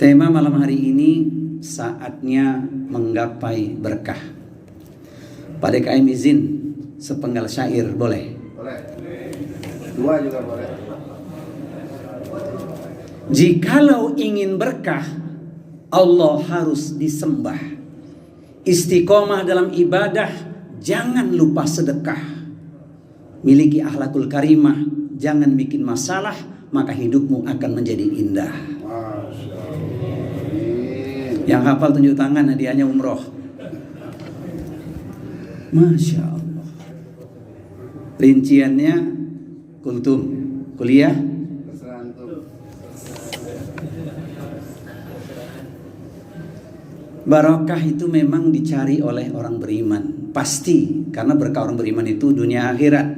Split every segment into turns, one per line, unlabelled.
Tema malam hari ini saatnya menggapai berkah. Pada KM izin sepenggal syair boleh?
Boleh. Dua juga boleh.
Jikalau ingin berkah, Allah harus disembah. Istiqomah dalam ibadah, jangan lupa sedekah. Miliki akhlakul karimah, jangan bikin masalah, maka hidupmu akan menjadi indah.
Masya Allah.
Yang hafal tunjuk tangan, hadiahnya umroh. Masya Allah. Rinciannya kultum, kuliah.
Terserah antum.
Barokah itu memang dicari oleh orang beriman, pasti, karena berkah orang beriman itu dunia akhirat.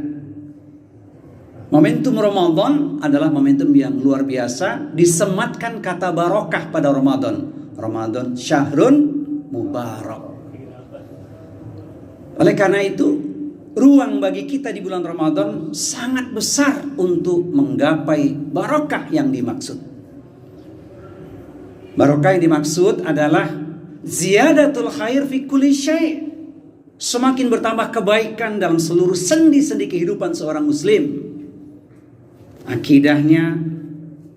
Momentum Ramadan adalah momentum yang luar biasa, disematkan kata barokah pada Ramadan. Ramadan syahrun mubarak. Oleh karena itu, ruang bagi kita di bulan Ramadan sangat besar untuk menggapai barokah yang dimaksud. Barokah yang dimaksud adalah ziyadatul khair fi kulli syai'. Semakin bertambah kebaikan dalam seluruh sendi-sendi kehidupan seorang muslim. Akidahnya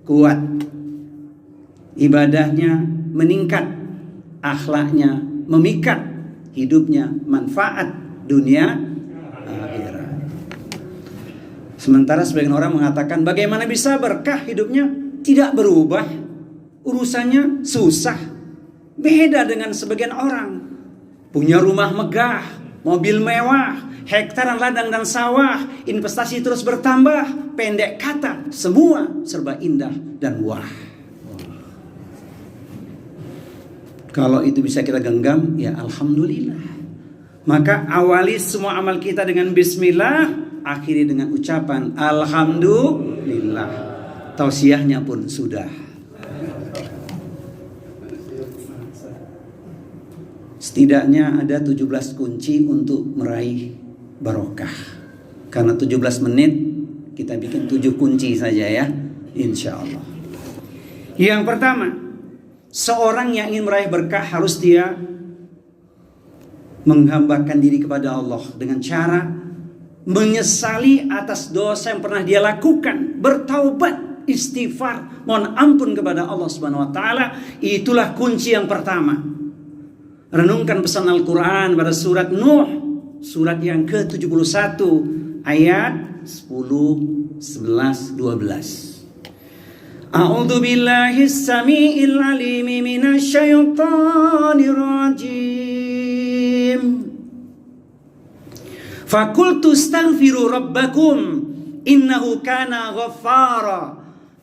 kuat, ibadahnya meningkat, akhlaknya memikat, hidupnya manfaat dunia akhirat. Sementara sebagian orang mengatakan, bagaimana bisa berkah hidupnya tidak berubah, urusannya susah. Beda dengan sebagian orang, punya rumah megah, mobil mewah, hektaran ladang dan sawah, investasi terus bertambah. Pendek kata, semua serba indah dan wah. Kalau itu bisa kita genggam, ya alhamdulillah. Maka awali semua amal kita dengan bismillah, akhiri dengan ucapan alhamdulillah. Tausiahnya pun sudah. Setidaknya ada 17 kunci untuk meraih barokah. Karena 17 menit, kita bikin 7 kunci saja ya, insya Allah. Yang pertama, seorang yang ingin meraih berkah harus dia menghambakan diri kepada Allah dengan cara menyesali atas dosa yang pernah dia lakukan, bertaubat, istighfar, mohon ampun kepada Allah Subhanahu wa taala. Itulah kunci yang pertama. Renungkan pesan Al-Quran pada surat Nuh, surat yang ke-71 ayat 10, 11, 12. A'udzu billahi samiil alim minasyaitonir rajim. Faqultu astaghfiru rabbakum innahu kana ghaffara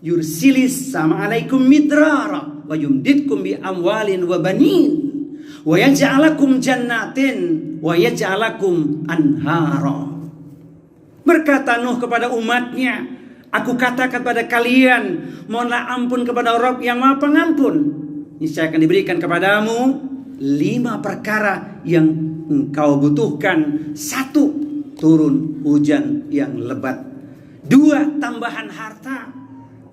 yursilis sama alaikum midrara wa yumditkum bi amwalin wa banin wa yaj'alakum jannatin wa yaj'alakum anhara. Berkata Nuh kepada umatnya, aku katakan kepada kalian, mohonlah ampun kepada Rabb yang Maha Pengampun. Niscaya akan diberikan kepadamu 5 perkara yang engkau butuhkan. 1, turun hujan yang lebat. 2, tambahan harta.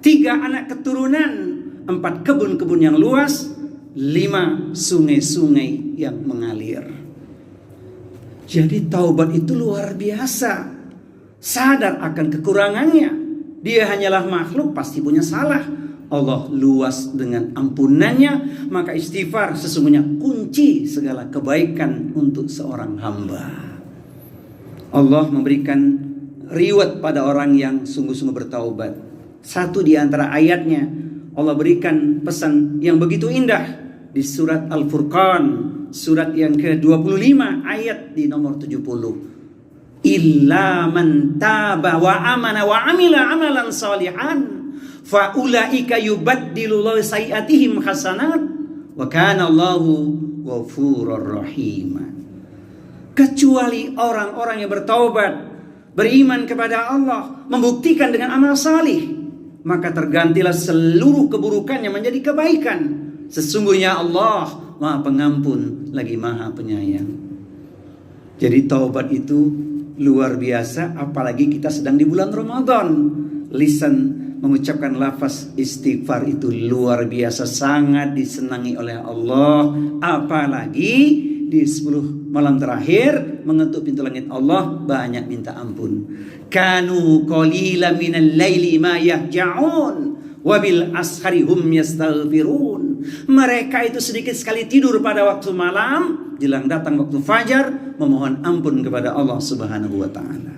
3, anak keturunan. 4, kebun-kebun yang luas. 5, sungai-sungai yang mengalir. Jadi taubat itu luar biasa. Sadar akan kekurangannya. Dia hanyalah makhluk, pasti punya salah. Allah luas dengan ampunannya. Maka istighfar sesungguhnya kunci segala kebaikan untuk seorang hamba. Allah memberikan reward pada orang yang sungguh-sungguh bertaubat. 1 di antara ayatnya, Allah berikan pesan yang begitu indah di surat Al-Furqan, surat yang ke-25 ayat di nomor 70. Illa man taba wa amana wa amila amalan salihan fa ulaika yubaddilullahu sayiatihim hasanat wa kana Allahu ghafurur rahim. Kecuali orang-orang yang bertaubat, beriman kepada Allah, membuktikan dengan amal salih, maka tergantilah seluruh keburukannya menjadi kebaikan. Sesungguhnya Allah Maha Pengampun lagi Maha Penyayang. Jadi taubat itu luar biasa, apalagi kita sedang di bulan Ramadan. Listen mengucapkan lafaz istighfar itu luar biasa, sangat disenangi oleh Allah. Apalagi di 10 malam terakhir mengetuk pintu langit Allah, banyak minta ampun. Kanu qalilan minal laili ma yahja'un wa bil ashari hum yastaghfirun. Mereka itu sedikit sekali tidur pada waktu malam, jelang datang waktu fajar memohon ampun kepada Allah Subhanahu wa taala.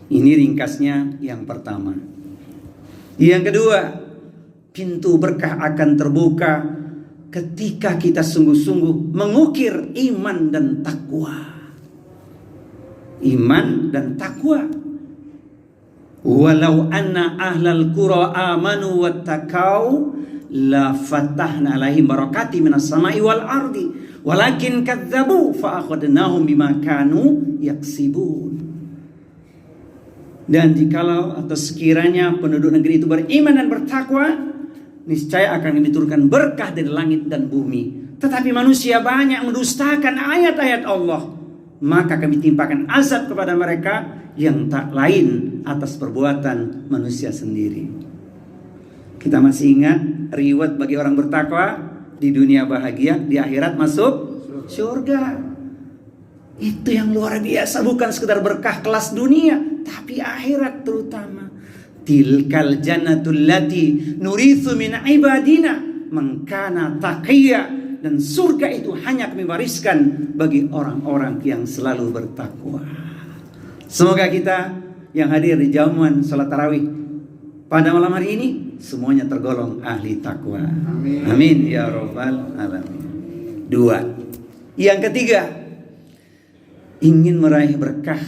Ini ringkasnya yang pertama. Yang kedua, pintu berkah akan terbuka ketika kita sungguh-sungguh mengukir iman dan takwa. Iman dan takwa. Walau anna ahlal qura amanu wattaqau la fatahna alaihim barakati minas samai wal ardi walakin kadzabu fa akhadnahum bima kanu yaksibun. Dan jikalau atau sekiranya penduduk negeri itu beriman dan bertakwa, niscaya akan kami turunkan berkah dari langit dan bumi. Tetapi manusia banyak mendustakan ayat-ayat Allah, maka kami timpakan azab kepada mereka yang tak lain atas perbuatan manusia sendiri. Kita masih ingat reward bagi orang bertakwa, di dunia bahagia, di akhirat masuk surga. Itu yang luar biasa, bukan sekedar berkah kelas dunia, tapi akhirat terutama. Tilkal jannatul lati nurithu min ibadina man kana taqiyya. Dan surga itu hanya kami wariskan bagi orang-orang yang selalu bertakwa. Semoga kita yang hadir di jamuan salat tarawih pada malam hari ini semuanya tergolong ahli takwa.
Amin.
Amin ya rabbal alamin. 2. Yang ketiga, ingin meraih berkah,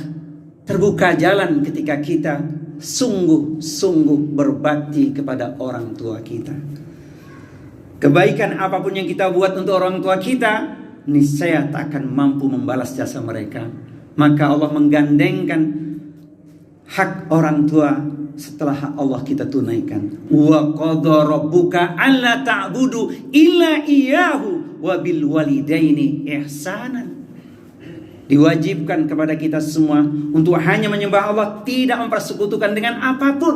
terbuka jalan ketika kita sungguh-sungguh berbakti kepada orang tua kita. Kebaikan apapun yang kita buat untuk orang tua kita, niscaya tak akan mampu membalas jasa mereka. Maka Allah menggandengkan hak orang tua setelah hak Allah kita tunaikan. Wa qadha rabbuka alla ta'budu illa iyyahu wa bil walidaini ihsanan. Diwajibkan kepada kita semua untuk hanya menyembah Allah, tidak mempersekutukan dengan apapun.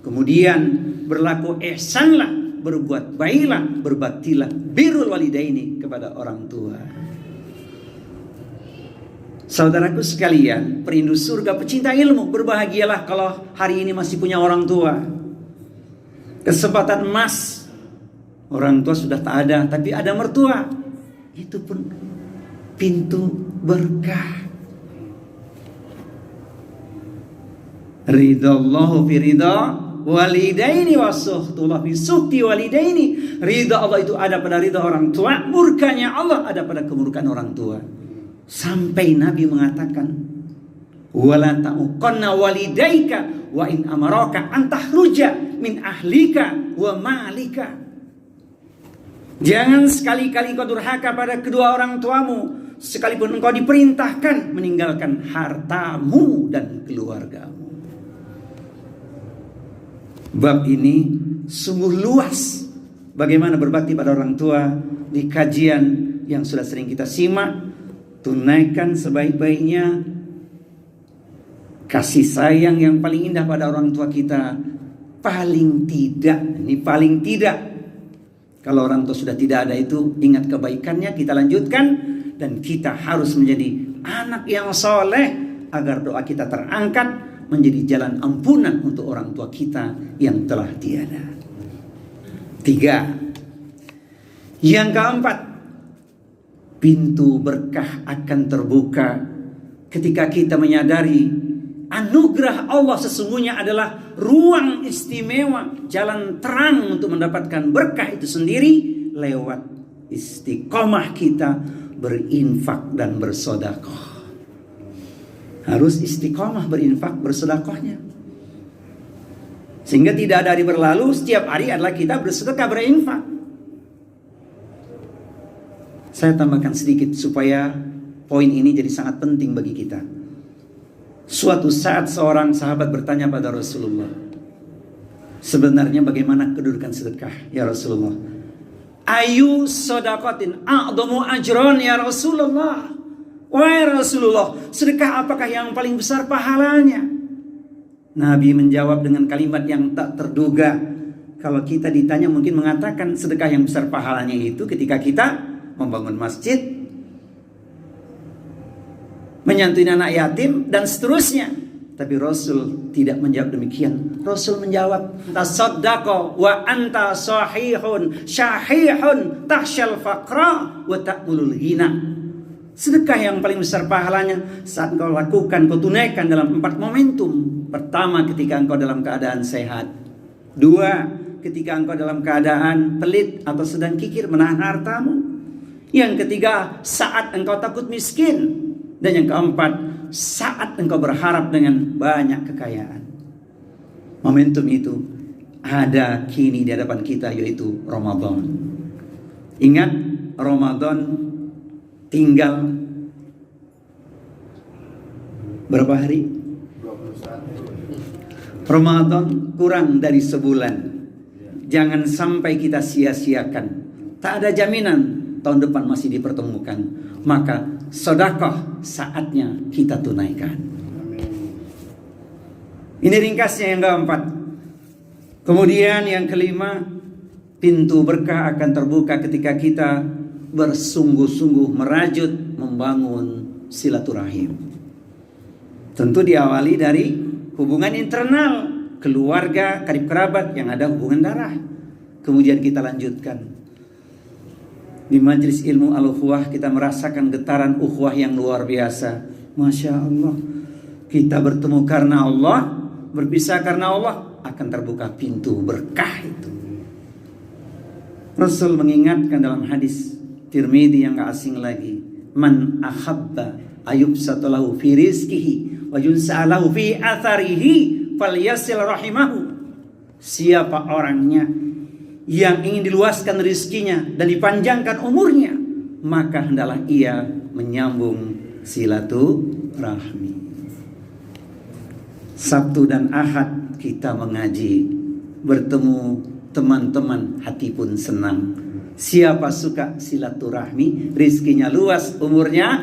Kemudian berlaku ihsanlah, berbuat baiklah, berbaktilah, birrul walidaini kepada orang tua. Saudaraku sekalian, perindu surga, pecinta ilmu, berbahagialah kalau hari ini masih punya orang tua. Kesempatan emas. Orang tua sudah tak ada, tapi ada mertua. Itu pun pintu berkah. Ridallahu fi ridha walidaini wa suhtullah fi suhti walidaini. Ridha Allah itu ada pada ridha orang tua, murkanya Allah ada pada kemurkaan orang tua. Sampai Nabi mengatakan, wala ta'uqanna walidaika wa in amaraka an tahruja min ahlika wa malika. Jangan sekali-kali kau durhaka pada kedua orang tuamu, sekalipun engkau diperintahkan meninggalkan hartamu dan keluargamu. Bab ini sungguh luas. Bagaimana berbakti pada orang tua di kajian yang sudah sering kita simak. Tunaikan sebaik-baiknya kasih sayang yang paling indah pada orang tua kita. Paling tidak, ini paling tidak, kalau orang tua sudah tidak ada itu, ingat kebaikannya, kita lanjutkan. Dan kita harus menjadi anak yang soleh agar doa kita terangkat menjadi jalan ampunan untuk orang tua kita yang telah tiada. 3. Yang keempat, pintu berkah akan terbuka ketika kita menyadari anugerah Allah sesungguhnya adalah ruang istimewa, jalan terang untuk mendapatkan berkah itu sendiri lewat istiqomah kita berinfak dan bersedekah. Harus istiqomah berinfak bersedekahnya, sehingga tidak ada hari berlalu setiap hari adalah kita bersedekah berinfak. Saya tambahkan sedikit supaya poin ini jadi sangat penting bagi kita. Suatu saat seorang sahabat bertanya pada Rasulullah, sebenarnya bagaimana kedudukan sedekah ya Rasulullah? Ayu sedekatin a'dhamu ajran ya Rasulullah. Wahai Rasulullah, sedekah apakah yang paling besar pahalanya? Nabi menjawab dengan kalimat yang tak terduga. Kalau kita ditanya mungkin mengatakan sedekah yang besar pahalanya itu ketika kita membangun masjid, menyantuni anak yatim, dan seterusnya. Tapi Rasul tidak menjawab demikian. Rasul menjawab, tasaddaqa wa anta sahihun syahihun tahsyal faqra wa ta'mulul ghina. Sedekah yang paling besar pahalanya saat engkau lakukan, kau tunaikan dalam 4 momentum. Pertama, ketika engkau dalam keadaan sehat. 2, ketika engkau dalam keadaan pelit atau sedang kikir menahan hartamu. Yang ketiga, saat engkau takut miskin. Dan yang keempat, saat engkau berharap dengan banyak kekayaan. Momentum itu ada kini di hadapan kita, yaitu Ramadan. Ingat, Ramadan tinggal berapa hari?
21.
Ramadan kurang dari sebulan. Jangan sampai kita sia-siakan. Tak ada jaminan tahun depan masih dipertemukan. Maka sedekah saatnya kita tunaikan. Ini ringkasnya yang keempat. Kemudian yang kelima, pintu berkah akan terbuka ketika kita bersungguh-sungguh merajut membangun silaturahim. Tentu diawali dari hubungan internal, keluarga, karib kerabat yang ada hubungan darah. Kemudian kita lanjutkan. Di majelis ilmu al-ukhuwah kita merasakan getaran ukhuwah yang luar biasa. Masya Allah. Kita bertemu karena Allah, berpisah karena Allah, akan terbuka pintu berkah itu. Rasul mengingatkan dalam hadis Tirmidzi yang gak asing lagi, man ahabba ayubsatalahu fi rizkihi wa yunsa'alahu fi atharihi falyasil rahimahu. Siapa orangnya yang ingin diluaskan rizkinya dan dipanjangkan umurnya, maka hendaklah ia menyambung silaturahmi. Sabtu dan Ahad kita mengaji, bertemu teman-teman, hati pun senang. Siapa suka silaturahmi, rizkinya luas, umurnya,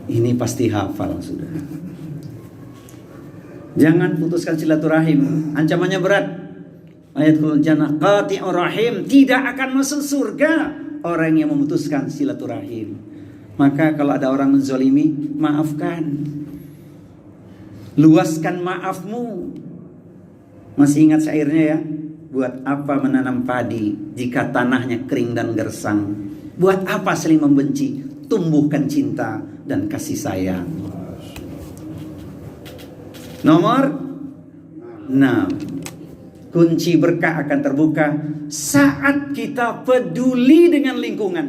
ini pasti hafal sudah. Jangan putuskan silaturahim, ancamannya berat. Ayatul jannah qati'ur rahim, tidak akan masuk surga orang yang memutuskan silaturahim. Maka kalau ada orang menzolimi, maafkan, luaskan maafmu. Masih ingat syairnya ya? Buat apa menanam padi jika tanahnya kering dan gersang? Buat apa saling membenci? Tumbuhkan cinta dan kasih sayang. Nomor 6. Kunci berkah akan terbuka saat kita peduli dengan lingkungan.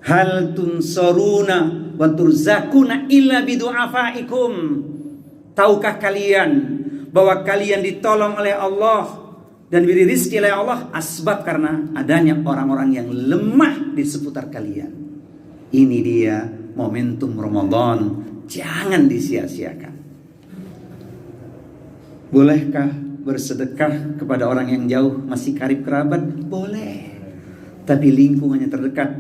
Hal tunsaruna wa turzakuna illa bidu'afaikum. Tahukah kalian bahwa kalian ditolong oleh Allah dan diberi rizki oleh Allah asbab karena adanya orang-orang yang lemah di seputar kalian. Ini dia momentum Ramadan, jangan disia-siakan. Bolehkah bersedekah kepada orang yang jauh, masih karib kerabat? Boleh. Tapi lingkungannya terdekat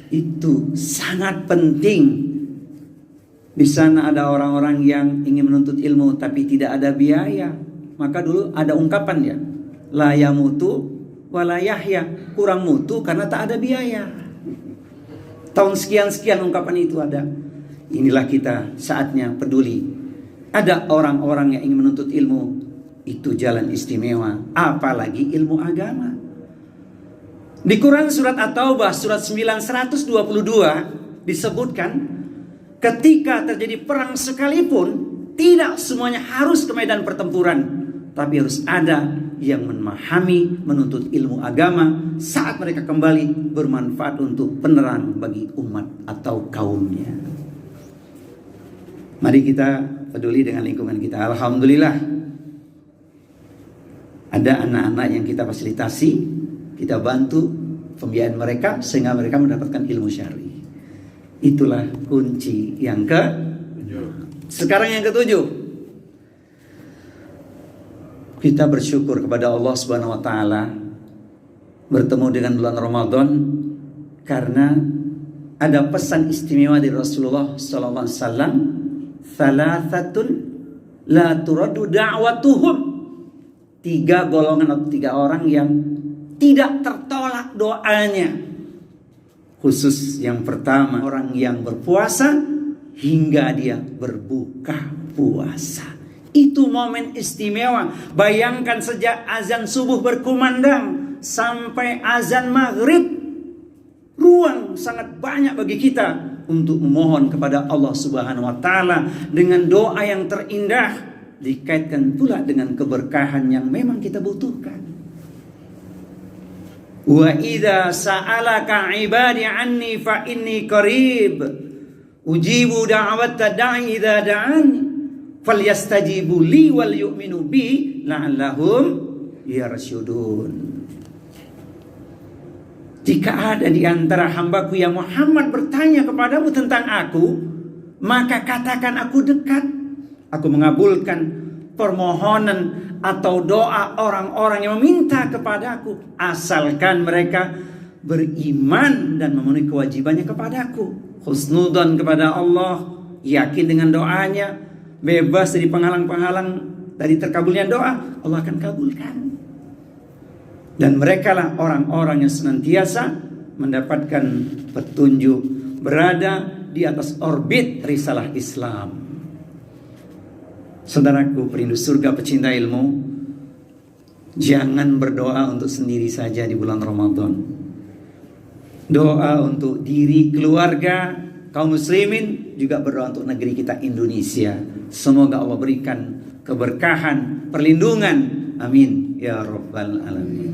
itu sangat penting. Di sana ada orang-orang yang ingin menuntut ilmu tapi tidak ada biaya. Maka dulu ada ungkapan ya, la yamutu wa la yahya, kurang mutu karena tak ada biaya. Tahun sekian-sekian ungkapan itu ada. Inilah kita saatnya peduli. Ada orang-orang yang ingin menuntut ilmu, itu jalan istimewa, apalagi ilmu agama. Di Quran surat At-Taubah surat 922 disebutkan, ketika terjadi perang sekalipun, tidak semuanya harus ke medan pertempuran, tapi harus ada yang memahami, menuntut ilmu agama, saat mereka kembali bermanfaat untuk penerang bagi umat atau kaumnya. Mari kita peduli dengan lingkungan kita. Alhamdulillah ada anak-anak yang kita fasilitasi, kita bantu pembiayaan mereka sehingga mereka mendapatkan ilmu syar'i. Itulah kunci yang sekarang yang ketujuh. Kita bersyukur kepada Allah Subhanahu wa taala bertemu dengan bulan Ramadan karena ada pesan istimewa dari Rasulullah sallallahu alaihi wasallam, "Thalathatun la turaddu da'watuhum. 3 golongan atau 3 orang yang tidak tertolak doanya. Khusus yang pertama, orang yang berpuasa hingga dia berbuka puasa. Itu momen istimewa. Bayangkan sejak azan subuh berkumandang sampai azan maghrib, ruang sangat banyak bagi kita untuk memohon kepada Allah Subhanahu wa taala dengan doa yang terindah, dikaitkan pula dengan keberkahan yang memang kita butuhkan. Wa idza sa'alaka 'ibadi 'anni fa inni qarib ujibu da'wata da'i idza da'ani falyastajibu li wal yu'minu bi la'allahum yarsyudun. Jika ada di antara hambaku yang Muhammad bertanya kepadamu tentang aku, maka katakan aku dekat. Aku mengabulkan permohonan atau doa orang-orang yang meminta kepadaku, asalkan mereka beriman dan memenuhi kewajibannya kepadaku. Husnudzon kepada Allah, yakin dengan doanya, bebas dari penghalang-penghalang dari terkabulnya doa, Allah akan kabulkan. Dan mereka lah orang-orang yang senantiasa mendapatkan petunjuk, berada di atas orbit risalah Islam. Saudaraku perindu surga, pecinta ilmu, jangan berdoa untuk sendiri saja di bulan Ramadan. Doa untuk diri, keluarga, kaum muslimin, juga berdoa untuk negeri kita Indonesia. Semoga Allah berikan keberkahan, perlindungan. Amin ya rabbal alamin.